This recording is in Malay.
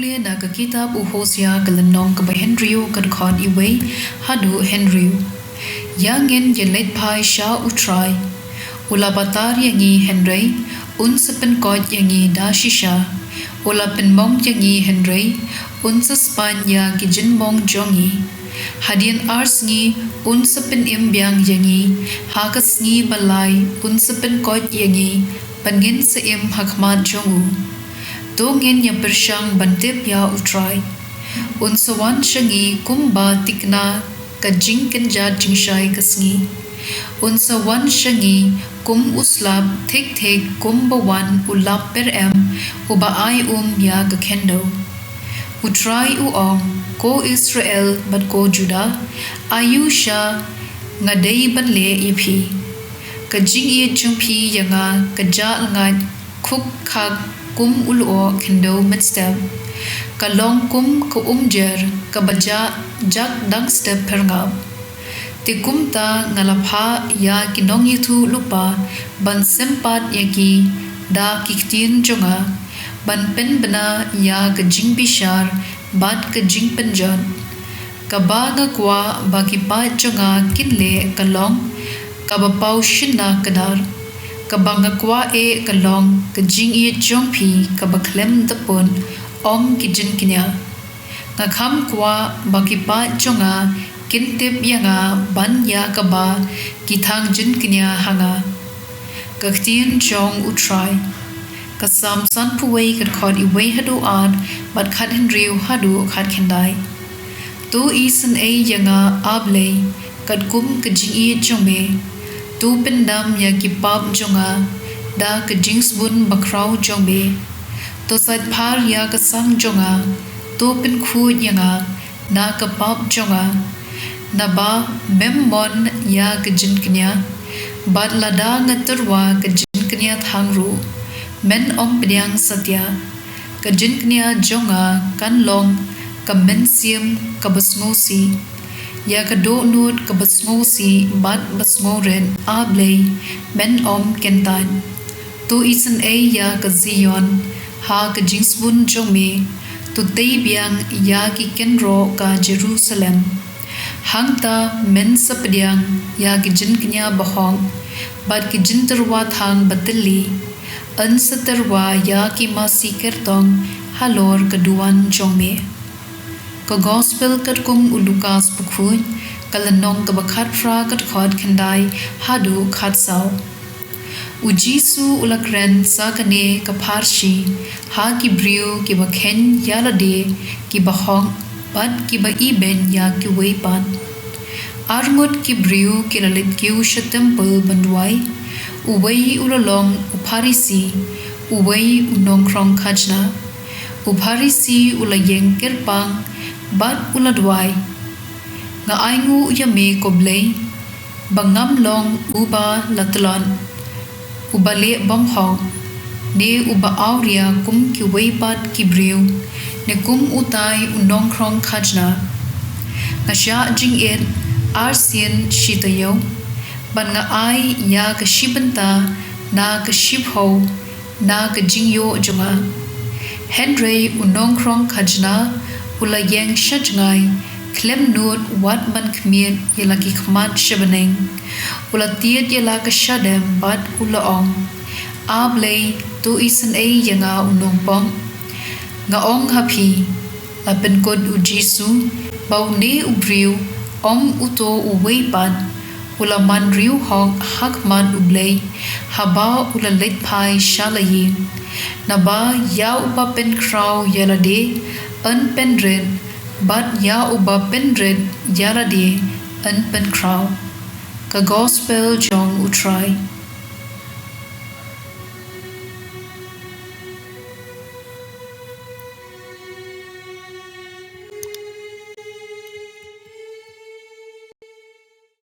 jingpule na ka kitab Hosea kalanong ka Henryu kad khod iway hadu Henryu yangen yelet pai sha utrai ulabatar yangi Henry unsapen kod yangi dashisha ulapen mong yangi Henry unsaspan ya kijin mong jongi hadian arsngi unsapen imbyang yangi hagasngi balai unsapen kod yangi pangin sa im hakmat jongu Dongin ya bersyang bantip ya utrai unsawan syangi kumba tikna ka jingken jad jingshai kasngi unsawan syangi kum uslab thik thik kumbawan ulap per uba ai ya ka kendo utrai uong ko Israel bat ko Juda ayusha ngadai banle ipi ka jing ye jumpi yanga ka ja ngat khuk khak kum ulo kendo mitstep kalong kum ko umjer ka baja jak dang step perngap ti kumta ngalapha ya kinong yitu lupa ban sempat yaki da ktien jonga ban pen bana ya ka jing bishar bat ka jing penjon ka baga kwa baki pa jonga kinle kalong ka bapau shinna kadar kabanga kwa kalong ka jing ye jongpi ka baklem tapon om ki jin kinya nga kham kwa baki pa jonga kintip yanga ban ya ka ba ki thang jin kinya hanga ka ktien jong utrai ka sam san puwei ka khod iwei hadu ad bat khat Henryu hadu khat khendai tu isen yanga Blei kad kum ka jing ye jongme tu pendam ya kipap jonga da ka jingsbun bakrau jongbe to sat par ya ka sang jonga tu pen khu yanga na ka pap jonga na ba memmon ya ka jinknya bat lada ngaturwa ka jinknya thangru men om pediang satya ka jinknya jonga kan long ka mensiam ka basmosi ya ka do nut ka basmosi bat basmoren Blei men om kentan tu isen ya ka zion ha ka jingsbun jome tu teibyang ya ki kenro ka Jerusalem hangta men sapdyang ya ki jinknya bahong bat ki jinterwa thang batli ansaterwa ya ki masikertong halor kaduan jome ka gospel kat kum ulukas pukhuj kalanong ka bakhat fra kat khod khendai hadu khat saw ujisu ulakren sa kane ka pharshi ha ki brio ki bakhen yalade ki bahong bat ki ba iben ya ki weipan arngot ki brio ki lalit ki temple bandwai uwei ulalong upharisi uwei unong krong khajna upharisi ulayeng kerpang bat uladwai nga aingu yame ko Blei bangam long uba latlon ubale bonghong ne uba auria kum ki weipat ki briu ne kum utai unong krong khajna nga sha jing arsien shitayo ban nga ai ya ka shibanta na ka shibho na ka jingyo jonga Henry unong krong khajna ula yang shajngai klem nut wat ban khmien yela ki khmat shabaneng ula tiet yela ka shadem bat ula ong Blei tu isen yanga unong pong nga ong hapi la pen kod ujisu bau ne ubriu om uto uweipan ula man riu hong hakman Blei haba ula let pai shalayi naba ya upa pen kraw yela de unpenred but ya uba penred yala de unpen kraw ka gospel jong utrai